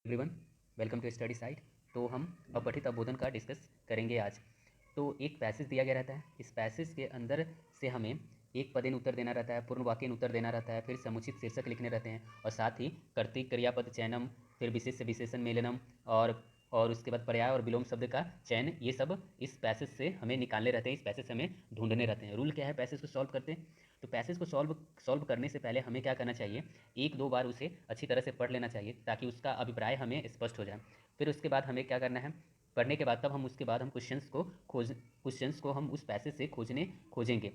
Everyone, welcome to study site. तो हम अपठित अबोधन का डिस्कस करेंगे आज। तो एक पैसेज दिया गया रहता है। इस पैसेज के अंदर से हमें एक पदेन उत्तर देना रहता है, पूर्ण वाक्यन उत्तर देना रहता है, फिर समुचित शीर्षक लिखने रहते हैं और साथ ही कर्तृ क्रियापद चयनम, फिर विशेष विशेषण मेलनम और उसके बाद पर्याय और विलोम शब्द का चयन, ये सब इस पैसेज से हमें निकालने रहते हैं, इस पैसेज से हमें ढूंढने रहते हैं। रूल क्या है पैसेज को सॉल्व करते हैं? तो पैसेज को सॉल्व करने से पहले हमें क्या करना चाहिए, एक दो बार उसे अच्छी तरह से पढ़ लेना चाहिए ताकि उसका अभिप्राय हमें स्पष्ट हो जाए। फिर उसके बाद हमें क्या करना है, पढ़ने के बाद तब हम उसके बाद हम क्वेश्चंस को हम उस पैसेज से खोजेंगे।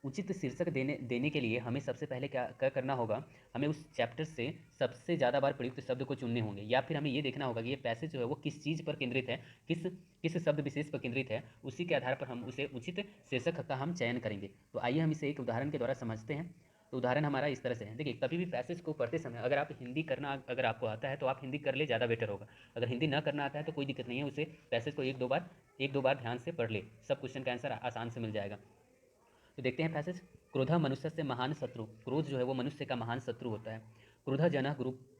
उचित शीर्षक देने के लिए हमें सबसे पहले क्या क्या करना होगा, हमें उस चैप्टर से सबसे ज़्यादा बार प्रयुक्त शब्द को चुनने होंगे, या फिर हमें ये देखना होगा कि ये पैसेज जो है वो किस चीज़ पर केंद्रित है, किस किस शब्द विशेष पर केंद्रित है। उसी के आधार पर हम उसे उचित शीर्षक का हम चयन करेंगे। तो आइए हम इसे एक उदाहरण के द्वारा समझते हैं। तो उदाहरण हमारा इस तरह से है। देखिए, कभी भी पैसेज को पढ़ते समय अगर आप हिंदी करना अगर आपको आता है तो आप हिंदी कर ले, ज़्यादा बेटर होगा। अगर हिंदी ना करना आता है तो कोई दिक्कत नहीं है, उसे पैसेज को एक दो बार ध्यान से पढ़ ले, सब क्वेश्चन का आंसर आसान से मिल जाएगा। तो देखते हैं पैसेज। क्रोध मनुष्य से महान शत्रु, क्रोध जो है वो मनुष्य का महान शत्रु होता है। क्रोध जन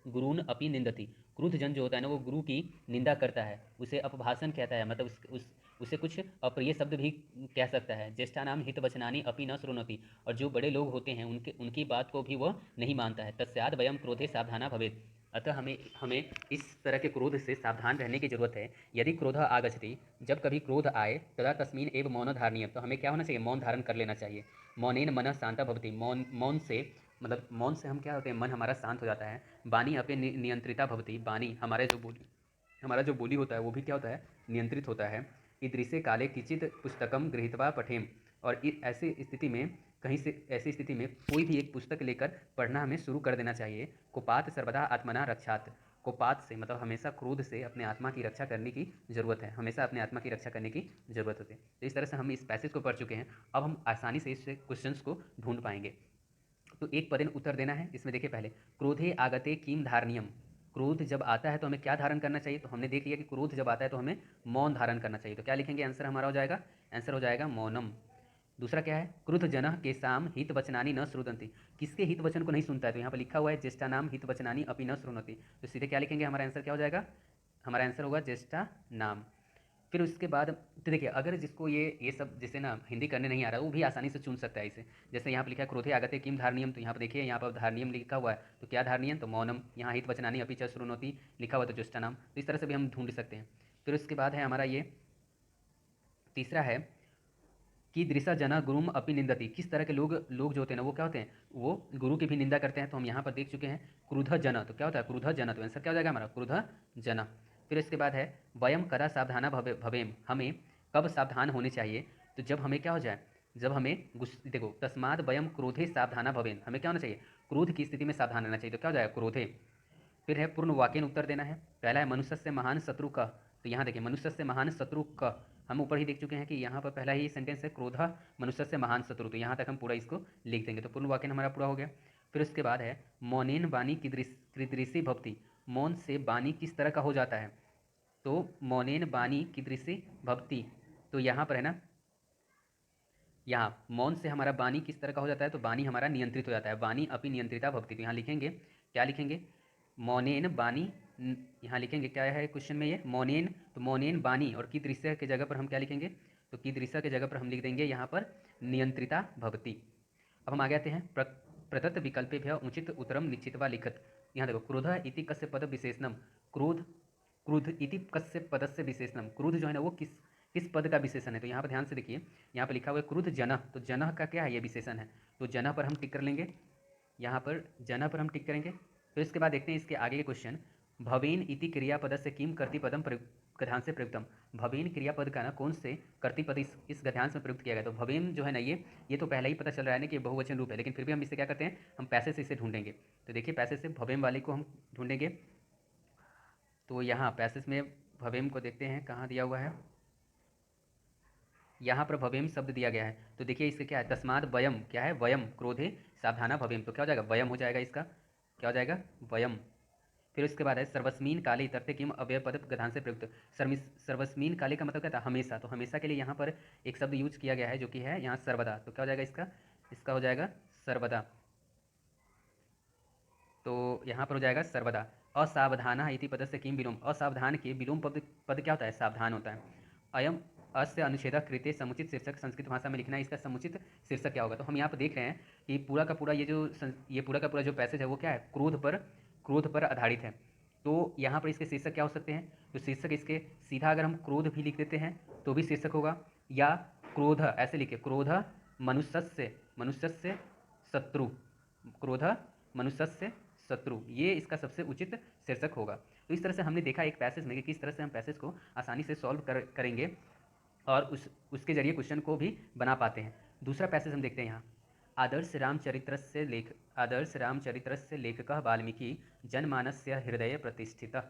गुरुन अपि निंदति, क्रोध जन जो होता है ना वो गुरु की निंदा करता है, उसे अपभाषण कहता है, मतलब उसे कुछ अप्रिय शब्द भी कह सकता है। ज्येष्ठा नाम हित वचनानी अपि न श्रुणोति, और जो बड़े लोग होते हैं उनकी बात को भी वह नहीं मानता है। तस्याद वयम क्रोधे सावधाना भवेत्, अतः हमें हमें इस तरह के क्रोध से सावधान रहने की जरूरत है। यदि क्रोध आगच्छति, जब कभी क्रोध आए, तदा तस्मीन एव मौन धारणीय, तो हमें क्या होना चाहिए, मौन धारण कर लेना चाहिए। मौनेन मनः शांता भवति, मौन से मतलब मौन से हम क्या होते हैं, मन हमारा शांत हो जाता है। वाणी अपने नियंत्रिता भवति, वाणी हमारा जो बोली होता है वो भी क्या होता है, नियंत्रित होता है। ईदृशे काले किचित पुस्तकम गृहीत्वा पठेम, और ऐसी स्थिति में कोई भी एक पुस्तक लेकर पढ़ना हमें शुरू कर देना चाहिए। कुपात सर्वदा आत्मना रक्षात, कुपात से मतलब हमेशा क्रोध से अपने आत्मा की रक्षा करने की जरूरत है, हमेशा अपने आत्मा की रक्षा करने की जरूरत होती है। तो इस तरह से हम इस पैसेज को पढ़ चुके हैं। अब हम आसानी से इस क्वेश्चंस को ढूंढ पाएंगे। तो एक पदेन उत्तर देना है। इसमें देखिए, पहले क्रोधे आगते किम धारणीयम, क्रोध जब आता है तो हमें क्या धारण करना चाहिए। तो हमने देख लिया कि क्रोध जब आता है तो हमें मौन धारण करना चाहिए। तो क्या लिखेंगे, आंसर हमारा हो जाएगा, आंसर हो जाएगा मौनम। दूसरा क्या है, क्रुद्ध जन के साम हित वचनानी न श्रुतंति, किसके हित वचन को नहीं सुनता है। तो यहाँ पर लिखा हुआ है ज्येष्ठा नाम हित वचनानी अपि न श्रुणोति, तो सीधे क्या लिखेंगे, हमारा आंसर क्या हो जाएगा, हमारा आंसर होगा ज्येष्ठा नाम। फिर उसके बाद तो देखिए, अगर जिसको ये सब जैसे ना हिंदी करने नहीं आ रहा है वो भी आसानी से चुन सकता है इसे। जैसे यहाँ पर लिखा है क्रोधे आगते किम धारणीयम, तो यहाँ पर देखिए यहाँ पर धारणीयम लिखा हुआ है, तो क्या धारणीयम, तो मौनम। यहाँ हित वचनानी अपि च श्रुणोति लिखा हुआ है, तो ज्येष्ठा नाम। तो इस तरह से भी हम ढूंढ सकते हैं। फिर उसके बाद है हमारा ये तीसरा है कि दृशा जना गुरुम अपनी निंदती, किस तरह के लोग जो होते हैं ना वो क्या होते हैं, वो गुरु की भी निंदा करते हैं। तो हम यहाँ पर देख चुके हैं क्रुद्ध जन, तो क्या होता है क्रुद्ध जन, तो आंसर क्या हो जाएगा हमारा क्रुद्ध जन। फिर इसके बाद है वयम कदा सावधाना भवेम, हमें कब सावधान होने चाहिए। तो जब हमें क्या हो जाए, जब हमें देखो तस्माद वयम क्रोधे सावधाना भवेम, हमें क्या होना चाहिए, क्रोध की स्थिति में सावधान रहना चाहिए। तो क्या हो जाएगा क्रोधे। फिर है पूर्ण वाक्यन उत्तर देना है। पहला है मनुष्य से महान शत्रु का, तो यहाँ देखिए मनुष्य से महान शत्रु का, हम ऊपर ही देख चुके हैं कि यहाँ पर पहला ही सेंटेंस है क्रोध मनुष्य से महान शत्रु, तो यहाँ तक हम पूरा इसको लिख देंगे, तो पूर्ण वाक्यन हमारा पूरा हो गया। फिर उसके बाद है मौनेन वाणी कीदृशी भवति, मौन से वाणी किस तरह का हो जाता है। तो मौनेन वाणी कीदृशी भवति, तो यहाँ पर है ना, यहाँ मौन से हमारा वाणी किस तरह का हो जाता है, तो वाणी हमारा नियंत्रित हो जाता है। वाणी अपनी नियंत्रिता भवति, तो यहाँ लिखेंगे क्या लिखेंगे, मौनेन वाणी, यहाँ लिखेंगे क्या है क्वेश्चन में ये मौनेन, तो मौनेन वाणी और की दृश्य के जगह पर हम क्या लिखेंगे, तो की दृश्य के जगह पर हम लिख देंगे यहाँ पर नियंत्रिता भवति। अब हम आगे आते हैं प्रदत्त विकल्पेभ्य उचित उत्तरम निश्चितवा लिखत। यहाँ देखो क्रोध इति कस्य पद विशेषणम, क्रोध क्रोध इति कस्य पदस्य विशेषणम, क्रोध जो है ना वो किस पद का विशेषण है। तो यहाँ पर ध्यान से देखिए, यहाँ पर लिखा हुआ है क्रोध जन, तो जन का क्या है, ये विशेषण है, तो जन पर हम टिक कर लेंगे, यहाँ पर जन पर हम टिक करेंगे। तो इसके बाद देखते हैं इसके आगे के क्वेश्चन। भवेन इति क्रियापद से किम कर्तिपदम गद्यांश से प्रयुक्तम, भवेन क्रियापद का ना कौन से कर्तिपद इस गद्यांश में प्रयुक्त किया गया। तो भवेन जो है ना ये तो पहले ही पता चल रहा है ना कि बहुवचन रूप है, लेकिन फिर भी हम इसे क्या करते हैं, हम पैसे से इसे ढूंढेंगे। तो देखिए पैसे से भवेम वाले को हम ढूंढेंगे। तो यहाँ पैसेज में भवेम को देखते हैं कहाँ दिया हुआ है, यहाँ पर भवेम शब्द दिया गया है। तो देखिए इससे क्या है, तस्माद वयम, क्या है वयम क्रोधे सावधाना भवेम, तो क्या हो जाएगा वयम हो जाएगा, इसका क्या हो जाएगा वयम। फिर उसके बाद है सर्वस्मीन काले इतरते किम अव्यय पद गधान से प्रयुक्त, सर्वस्मीन काले का मतलब क्या था, हमेशा। तो हमेशा के लिए यहाँ पर एक शब्द यूज किया गया है जो कि है यहाँ सर्वदा, तो क्या हो जाएगा इसका, इसका हो जाएगा सर्वदा। तो यहाँ पर हो जाएगा सर्वदा। असावधानः इति पदस्य किं विलोम, असावधान के विलोम पद पद क्या होता है, सावधान होता है। अयम अस्य अनुच्छेदः कृते समुचित शीर्षक, संस्कृत भाषा में लिखना है, इसका समुचित शीर्षक क्या होगा। तो हम यहाँ पर देख रहे हैं कि पूरा का पूरा ये पूरा का पूरा जो पैसेज है वो क्या है, क्रोध पर आधारित है। तो यहाँ पर इसके शीर्षक क्या हो सकते हैं, तो शीर्षक इसके सीधा अगर हम क्रोध भी लिख देते हैं तो भी शीर्षक होगा, या क्रोध ऐसे लिखे, क्रोध मनुष्यस्य शत्रु, क्रोध मनुष्यस्य शत्रु, ये इसका सबसे उचित शीर्षक होगा। तो इस तरह से हमने देखा एक पैसेज में कि किस तरह से हम पैसेज को आसानी से सॉल्व करेंगे और उसके जरिए क्वेश्चन को भी बना पाते हैं। दूसरा पैसेज हम देखते हैं यहाँ, आदर्श रामचरित्रस्य लेखकः वाल्मीकि जनमानस्य हृदय प्रतिष्ठितः।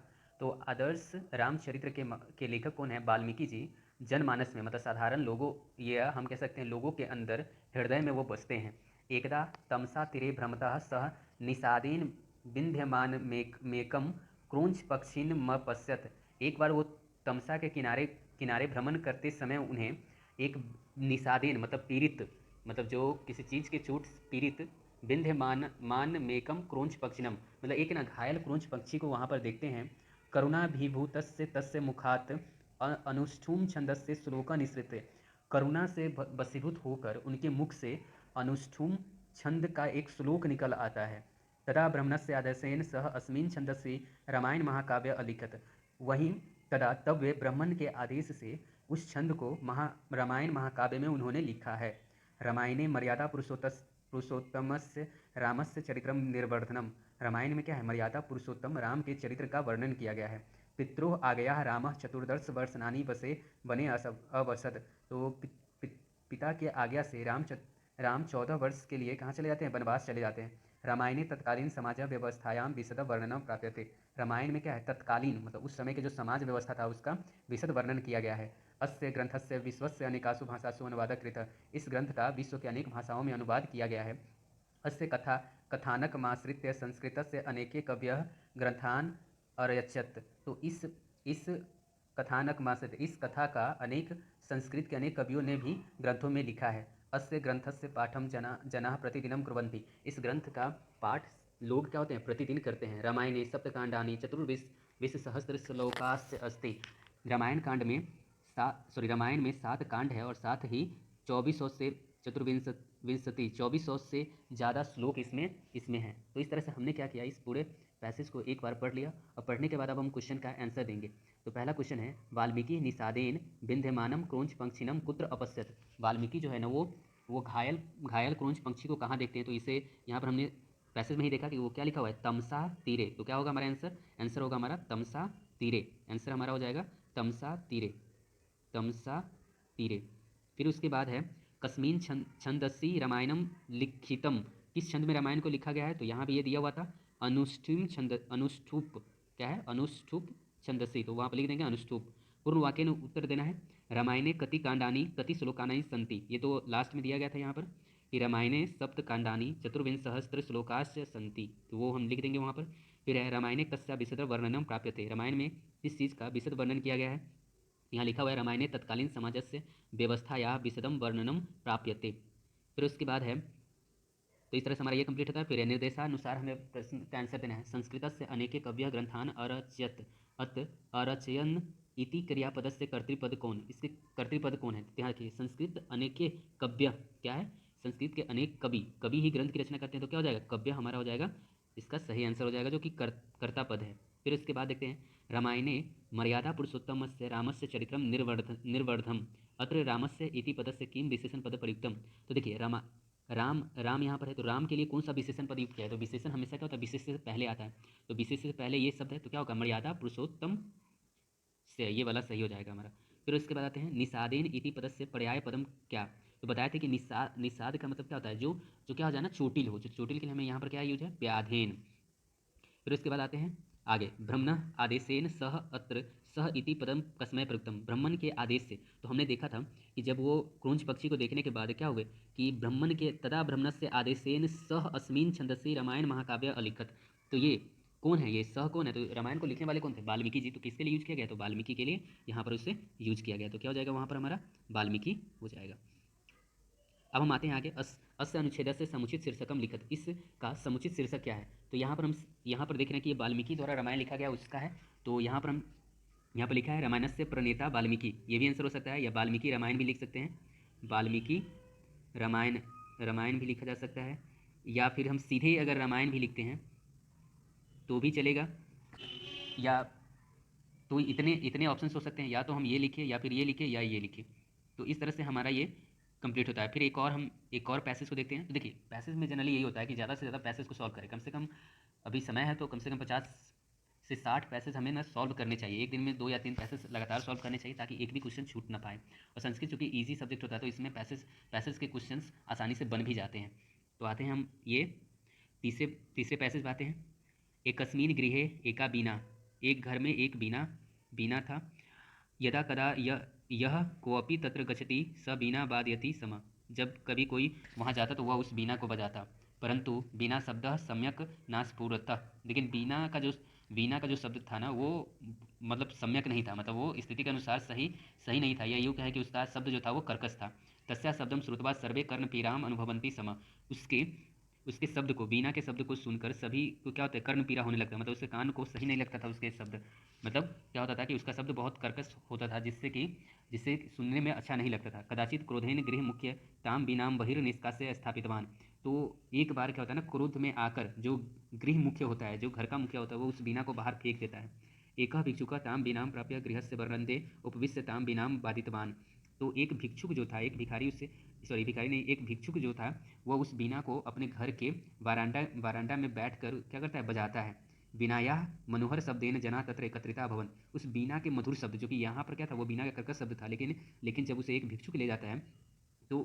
तो आदर्श रामचरित्र के लेखक कौन है, वाल्मीकि जी। जनमानस में मतलब साधारण लोगों, ये हम कह सकते हैं लोगों के अंदर हृदय में वो बसते हैं। एकदा तमसा तीरे भ्रमतः सह निषादेन विंध्यमान मेकम क्रोंच पक्षिन म पश्यत। एक बार वो तमसा के किनारे किनारे भ्रमण करते समय उन्हें एक निषादेन मतलब पीड़ित, मतलब जो किसी चीज़ के चोट पीड़ित, विंध्य मान मेकम क्रोंच पक्षिनम, मतलब एक ना घायल क्रोंच पक्षी को वहाँ पर देखते हैं। करुणाभिभूतस्य तस्य मुखात अनुष्ठुम छंदस्य श्लोक निसृत, करुणा से बसीभूत होकर उनके मुख से अनुष्ठुम छंद का एक श्लोक निकल आता है। तदा ब्रह्मणस्य आदेशेन सह अस्मिन् छंदसि रामायण महाकाव्य अलिखत। वहीं तब वे ब्राह्मण के आदेश से उस छंद को रामायण महाकाव्य में उन्होंने लिखा है। रामायणे मर्यादा पुरुषोत्तमस्य रामस्य चरित्रम निर्वर्धनम, रामायण में क्या है, मर्यादा पुरुषोत्तम राम के चरित्र का वर्णन किया गया है। पित्रोः आज्ञया रामः चतुर्दश वर्षाणि वने अवसद। तो पिता की आज्ञा से राम 14 वर्ष के लिए कहाँ चले जाते हैं, वनवास चले जाते हैं। रामायणे तत्कालीन समाज व्यवस्थायां विशद वर्णनम प्राप्यते, रामायण में क्या है, तत्कालीन मतलब उस समय के जो समाज व्यवस्था था उसका विशद वर्णन किया गया है। अस्य ग्रंथस्य विश्वस्य अनेकासु भाषासु अनुवादः कृतः, इस ग्रंथ का विश्व के अनेक भाषाओं में अनुवाद किया गया है। अस्य कथानकमाश्रित्य संस्कृतस्य अनेके कवयः ग्रंथान् अरचयत्। तो इस कथानकमाश्रित, इस कथा का अनेक संस्कृत के अनेक कवियों ने भी ग्रंथों में लिखा है। अस्य ग्रंथस्य पाठम जनाः प्रतिदिनं कुर्वन्ति, इस ग्रंथ का पाठ लोग क्या होते हैं, प्रतिदिन करते हैं। रामायणे सप्तकांडानि चतुर्विंशतिसहस्र श्लोकाश्च अस्ति, रामायण रामायण में 7 कांड है और साथ ही 2400 से 2400 से ज़्यादा श्लोक इसमें हैं। तो इस तरह से हमने क्या किया, इस पूरे पैसेज को एक बार पढ़ लिया और पढ़ने के बाद अब हम क्वेश्चन का आंसर देंगे। तो पहला क्वेश्चन है, वाल्मीकि निषादेन विंध्यमानम क्रोंच पंक्षिनम कुत्र अपश्यत। वाल्मीकि जो है ना वो घायल क्रोंच पंक्षी को कहाँ देखते हैं, तो इसे यहाँ पर हमने पैसेज में ही देखा कि वो क्या लिखा हुआ है, तमसा तीरे। तो क्या होगा हमारा आंसर होगा हमारा तमसा तीरे, आंसर हमारा हो जाएगा तमसा तीरे। फिर उसके बाद है, कस्मिन छंदसी रामायणम लिखितम, किस छंद में रामायण को लिखा गया है, तो यहाँ भी ये दिया हुआ था अनुष्ठुप, क्या है, अनुष्ठुप छंदसी, तो वहाँ पर लिख देंगे अनुष्ठुप। पूर्ण वाक्य ने उत्तर देना है, रामायणे कति कांडानी कति श्लोकानि सन्ति, ये तो लास्ट में दिया गया था यहाँ पर कि रामायणे सप्त कांडानी चतुर्विंशतिसहस्र श्लोकाश्च सन्ति, तो वो हम लिख देंगे वहाँ पर। फिर है, रामायणे कस्य विशद वर्णनम प्राप्यते, रामायण में किस चीज़ का विशद वर्णन किया गया है, यहाँ लिखा हुआ है रामायणे तत्कालीन समाजस्य व्यवस्थायाः विशदम वर्णनम प्राप्यते। फिर उसके बाद है, तो इस तरह से हमारा ये कंप्लीट होता है। फिर निर्देशानुसार हमें प्रश्न का आंसर देना है, संस्कृतस्य अनेके कवयः ग्रंथान् अरचयन् इति क्रियापदस्य कर्तृपद कौन, इसके कर्तृपद कौन है, ध्यान रखिए, संस्कृत अनेके कव्य, क्या है, संस्कृत के अनेक कवि ही ग्रंथ की रचना करते हैं, तो क्या हो जाएगा, कव्य हमारा हो जाएगा, इसका सही आंसर हो जाएगा जो कि कर्ता पद है। फिर उसके बाद देखते हैं, रामायणे मर्यादा पुरुषोत्तमस्य रामस्य चरित्रम निर्वर्धम अत्र रामस्य इति पदस्य किम विशेषण पद प्रयुक्तम। तो देखिए राम यहाँ पर है, तो राम के लिए कौन सा विशेषण पद युक्त किया है, तो विशेषण हमेशा क्या होता है, विशेष से पहले आता है, तो विशेष से पहले ये शब्द है, तो क्या होगा, मर्यादा पुरुषोत्तम से, ये वाला सही हो जाएगा हमारा। फिर उसके बाद आते हैं, निषादेन इति पदस्य पर्याय पदम क्या, तो बताया था कि निषाद का मतलब क्या होता है, जो जो क्या हो जाए ना, चोटिल हो, जो चोटिल के लिए हमें यहाँ पर क्या यूज है, व्याधेन। फिर उसके बाद आते हैं आगे, ब्रह्मण आदेशेन सह अत्र सह इति पदम कस्मै प्रयुक्तम, ब्राह्मण के आदेश से, तो हमने देखा था कि जब वो क्रोंच पक्षी को देखने के बाद क्या हुए कि ब्राह्मण के तदा ब्रह्मणस्य आदेशेन सह अस्मिन् छंदसि रामायण महाकाव्य अलिखत। तो ये कौन है, ये सह कौन है, तो रामायण को लिखने वाले कौन थे, वाल्मीकि जी। तो किसके लिए यूज किया गया, तो वाल्मीकि के लिए यहाँ पर उसे यूज किया गया, तो क्या हो जाएगा वहाँ पर हमारा वाल्मीकि हो जाएगा। अब हम आते हैं आगे, अस्य अनुच्छेद से समुचित शीर्षकम लिखत, इसका समुचित शीर्षक क्या है? तो यहाँ पर देख रहे हैं कि ये वाल्मीकि द्वारा रामायण लिखा गया उसका है। तो यहाँ पर लिखा है रामायणस्य प्रणेता वाल्मीकि, ये भी आंसर हो सकता है, या वाल्मीकि रामायण भी लिख सकते हैं, वाल्मीकि रामायण भी लिखा जा सकता है, या फिर हम सीधे अगर रामायण भी लिखते हैं तो भी चलेगा, या तो इतने इतने ऑप्शंस हो सकते हैं, या तो हम ये लिखें या फिर ये लिखें या ये लिखें। तो इस तरह से हमारा ये कंप्लीट होता है। फिर एक और पैसेज को देखते हैं। तो देखिए पैसेज में जनरली यही होता है कि ज़्यादा से ज़्यादा पैसेज को सॉल्व करें, कम से कम अभी समय है तो कम से कम 50 से 60 पैसेज हमें ना सॉल्व करने चाहिए। एक दिन में 2 या 3 पैसेज लगातार सॉल्व करने चाहिए ताकि एक भी क्वेश्चन छूट ना पाए। और संस्कृत चूँकि ईजी सब्जेक्ट होता है तो इसमें पैसेज के क्वेश्चन आसानी से बन भी जाते हैं। तो आते हैं हम ये तीसरे पैसेज आते हैं। एकस्मिन् गृहे एका बीना, एक घर में एक बीना था। यदा कदा यह कोऽपि तत्र गच्छति स बीना वादयति स्म, जब कभी कोई वहाँ जाता तो वह उस बीना को बजाता। परंतु बीना शब्द सम्यक न स्फुरतः, लेकिन बीना का जो शब्द था ना वो मतलब सम्यक नहीं था, मतलब वो स्थिति के अनुसार सही नहीं था, या यूँ कहे कि उसका शब्द जो था वो कर्कश था। तस्या शब्दम श्रुत्वा सर्वे कर्णपीड़ाम अनुभवन्ति स्म, उसके शब्द को, बीना के शब्द को सुनकर सभी को क्या होता है, कर्ण पीड़ा होने लगता है, मतलब उसके कान को सही नहीं लगता था उसके शब्द, मतलब क्या होता था कि उसका शब्द बहुत कर्कश होता था, जिससे सुनने में अच्छा नहीं लगता था। कदाचित क्रोधेन गृह मुख्य ताम बीनाम बहिर्निष्कास्य स्थापितवान, तो एक बार क्या होता है ना, क्रोध में आकर जो गृह मुख्य होता है, जो घर का मुखिया होता है, वो उस बीना को बाहर फेंक देता है। एक भिक्षुका ताम बीनाम प्राप्य गृहस्य वर्णंदे उपविश्य ताम बीनाम बाधितवान, तो एक भिक्षुक जो था, एक भिखारी उससे भिखारी नहीं, एक भिक्षुक जो था वह उस बीना को अपने घर के वारांडा में बैठकर क्या करता है, बजाता है। बीनायाः मनोहर शब्देन जना तत्र एकत्रिता भवन, उस बीना के मधुर शब्द, जो कि यहाँ पर क्या था, वो बीना का कर्कश शब्द था, लेकिन जब उसे एक भिक्षुक ले जाता है तो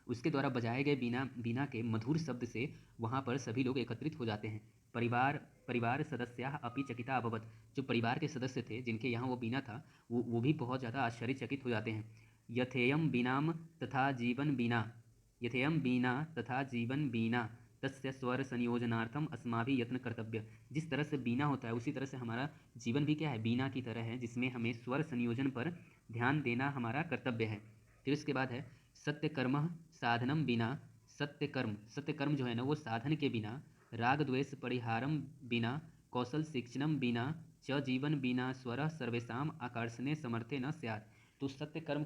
उसके द्वारा बजाए गए बीना के मधुर शब्द से वहाँ पर सभी लोग एकत्रित हो जाते हैं। परिवार सदस्याः अपि चकिता अभवत्, जो परिवार के सदस्य थे जिनके यहाँ वो बीना था, वो भी बहुत ज़्यादा आश्चर्यचकित हो जाते हैं। यथेयं बीनाम तथा जीवन बीना, यथेयं बीना तथा जीवन बीना तस्य स्वर संयोजनार्थम अस्माभिः यत्न कर्तव्य, जिस तरह से बीना होता है उसी तरह से हमारा जीवन भी क्या है, बीना की तरह है, जिसमें हमें स्वर संयोजन पर ध्यान देना हमारा कर्तव्य है। फिर उसके बाद है सत्य कर्म साधनम बिना, सत्य कर्म जो है ना वो साधन के बिना, राग द्वेष परिहारम बिना, कौशल शिक्षणम बिना च जीवन बिना स्वर सर्वेशम आकर्षणे समर्थे न स्यात्, तो सत्य कर्म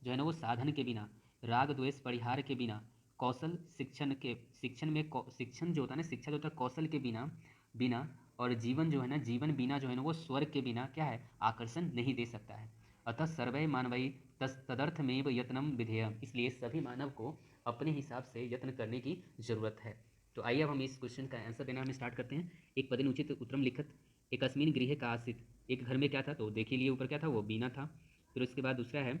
जो है ना वो साधन के बिना, राग द्वेष परिहार के बिना, कौशल शिक्षण जो होता है ना, शिक्षा जो होता है कौशल के बिना, और जीवन जो है ना, जीवन बिना जो है ना वो स्वर के बिना क्या है, आकर्षण नहीं दे सकता है। अतः सर्वे मानवई तदर्थमेव यत्नम विधेय, इसलिए सभी मानव को अपने हिसाब से यत्न करने की जरूरत है। तो आइए अब हम इस क्वेश्चन का आंसर देना हम स्टार्ट करते हैं। एक पदेन उचित उत्तरम लिखत, एकस्मिन् गृहे का आसीत, एक घर में क्या था, तो देखिए लिए ऊपर क्या था, वो बीना था। फिर उसके बाद दूसरा है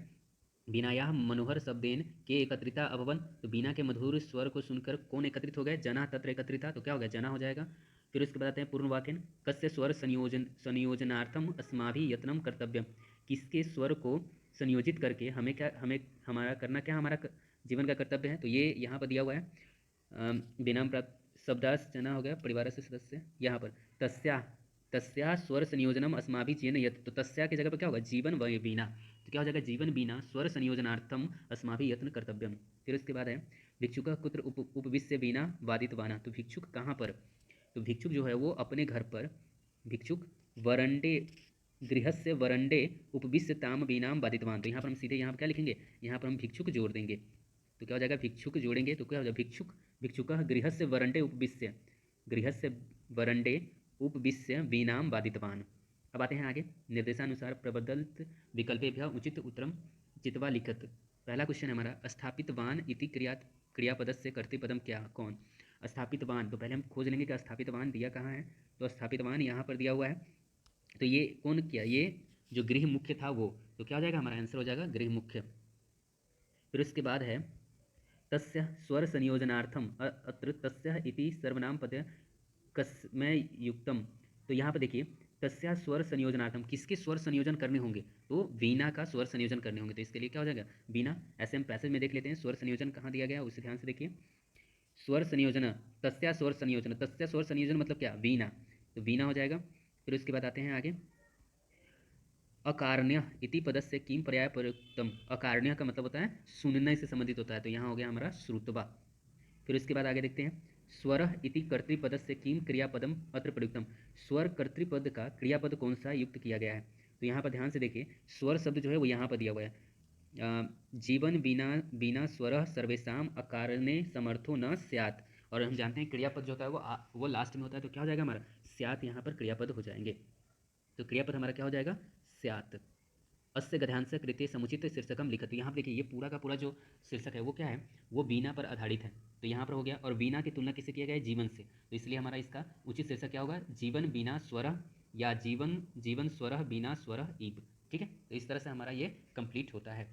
बीनाया मनोहर शब्देन के एकत्रिता अभवन, तो बीना के मधुर स्वर को सुनकर कौन एकत्रित हो गए, जना तत्र एकत्रिता, तो क्या हो गया, जना हो जाएगा। फिर उसके बाद आते हैं पूर्ण वाक्य, कस्य स्वर संयोजनार्थम अस्माभि यत्नम कर्तव्यम, किसके स्वर को संयोजित करके हमें हमारा करना क्या, हमारा जीवन का कर्तव्य है। तो ये यहाँ पर दिया हुआ है बिना प्राप्त शब्दास जना हो गया, परिवार से सदस्य, यहाँ पर तस्या स्वर संयोजनम अस्माभि चेन यत्, तो तस्या की जगह पर क्या होगा, जीवन व बीना, तो क्या हो जाएगा, जीवन बीना स्वर संयोजनार्थम अस्माभि यत्न कर्तव्यम। फिर उसके बाद है भिक्षुक कुत्र उपविश्य बीना वादितवाना, तो भिक्षुक कहाँ पर, तो भिक्षुक जो है वो अपने घर पर, भिक्षुक वरंडे गृहस्य वरंडे उपविश्य ताम बीनाम बाधितवान, तो यहाँ पर हम सीधे यहाँ पर क्या लिखेंगे, यहाँ पर हम भिक्षुक जोड़ देंगे, तो क्या हो जाएगा, भिक्षुक जोड़ेंगे तो क्या हो जाएगा, भिक्षुक गृहस्य वरंडे उपविश्य वीनाम बाधितवान। अब आते हैं आगे, निर्देशानुसार प्रबदलित विकल्पेभ्यः उचित उत्तरम चित्वा लिखत। पहला क्वेश्चन है हमारा, स्थापितवान इति क्रियापदस्य कर्तृपदम क्या, कौन, स्थापितवान, तो पहले हम खोज लेंगे कि स्थापितवान दिया कहाँ है, तो स्थापितवान यहाँ पर दिया हुआ है, तो ये कौन किया, ये जो गृह मुख्य था वो, तो क्या हो जाएगा, हमारा आंसर हो जाएगा गृह मुख्य। फिर उसके बाद है तस्य स्वर संयोजनार्थम, अत्र तस्य इति सर्वनाम पद कस्मै युक्तम, तो यहाँ पर देखिए तस्या स्वर संयोजनार्थम, किसके स्वर संयोजन करने होंगे, तो वीणा का स्वर संयोजन करने होंगे, तो इसके लिए क्या हो जाएगा, वीणा। ऐसे हम पैसेज में देख लेते हैं स्वर संयोजन कहाँ दिया गया, उसे ध्यान से देखिए। स्वर संयोजन, तस्या स्वर संयोजन मतलब क्या, वीणा, तो वीणा हो जाएगा। फिर उसके बाद आते हैं आगे, अकार्ण्य इति पदस्य किम पर्याय प्रयुक्तम। अकार्ण्य का मतलब होता है सुनने से संबंधित होता है, तो यहाँ हो गया हमारा श्रुतवा। फिर उसके बाद आगे देखते हैं, स्वर इति कर्तृपदस्य किम क्रियापदम अत्र प्रयुक्तम। स्वर कर्तृपद का क्रियापद कौन सा युक्त किया गया है, तो यहाँ पर ध्यान से देखिए, स्वर शब्द जो है वो यहाँ पर दिया हुआ है। जीवन बिना बिना स्वर सर्वेशम अकारणे समर्थो न स्यात्। और हम जानते हैं क्रियापद जो होता है वो लास्ट में होता है, तो क्या हो जाएगा हमारा स्यात्, यहाँ पर क्रियापद हो जाएंगे। तो क्रियापद हमारा क्या हो जाएगा स्यात्। अस्य गद्यांश कृते समुचित शीर्षकम लिखत। तो यहाँ पर देखिए ये पूरा का पूरा जो शीर्षक है वो क्या है, वो बीना पर आधारित है, तो यहाँ पर हो गया। और बीना की तुलना किससे किया गया है, जीवन से, तो इसलिए हमारा इसका उचित शीर्षक क्या होगा, जीवन बिना स्वर, या जीवन जीवन स्वर बिना स्वर ईब। ठीक है, तो इस तरह से हमारा ये कंप्लीट होता है।